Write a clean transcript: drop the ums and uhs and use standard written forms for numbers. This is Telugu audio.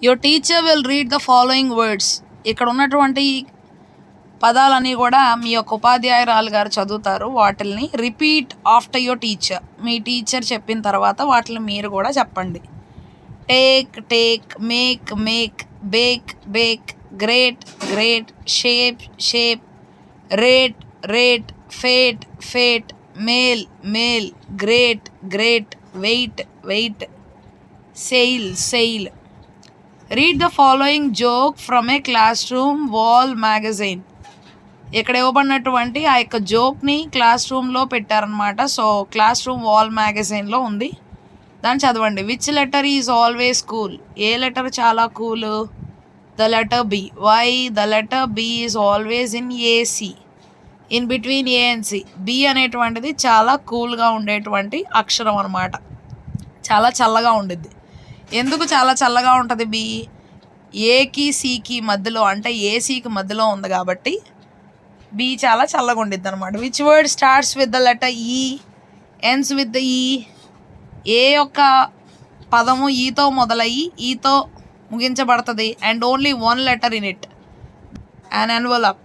Your teacher will read the following words. ఇక్కడ ఉన్నటువంటి పదాలని కూడా మీ యొక్క ఉపాధ్యాయురాలు గారు చదువుతారు. వాటిల్ని రిపీట్ ఆఫ్టర్ యువర్ టీచర్. మీ టీచర్ చెప్పిన తర్వాత వాటిని మీరు కూడా చెప్పండి. Take take, make make, bake bake, great great, shape shape, rate rate, fate fate, male male, great great, weight weight, sail sail. Read the following joke from a class room wall magazine. ఇక్కడ ఇవ్వబడినటువంటి ఆ యొక్క జోక్ని క్లాస్ రూమ్లో పెట్టారనమాట. సో క్లాస్ రూమ్ వాల్ మ్యాగజైన్లో ఉంది, దాన్ని చదవండి. Which letter is always cool. A letter చాలా కూల్? The letter B. Why? The letter B is always in AC, in between A and C. B అనేటువంటిది చాలా కూల్గా ఉండేటువంటి అక్షరం అనమాట, చాలా చల్లగా ఉండిద్ది. ఎందుకు చాలా చల్లగా ఉంటుంది బి? ఏకి సికి మధ్యలో, అంటే ఏసీకి మధ్యలో ఉంది కాబట్టి బి చాలా చల్లగా ఉండిద్ది అనమాట. Which word starts with the letter E, ends with the E. ఏ యొక్క పదము ఈతో మొదలయ్యి ఈతో ముగించబడుతుంది. And only one letter in it. An envelope.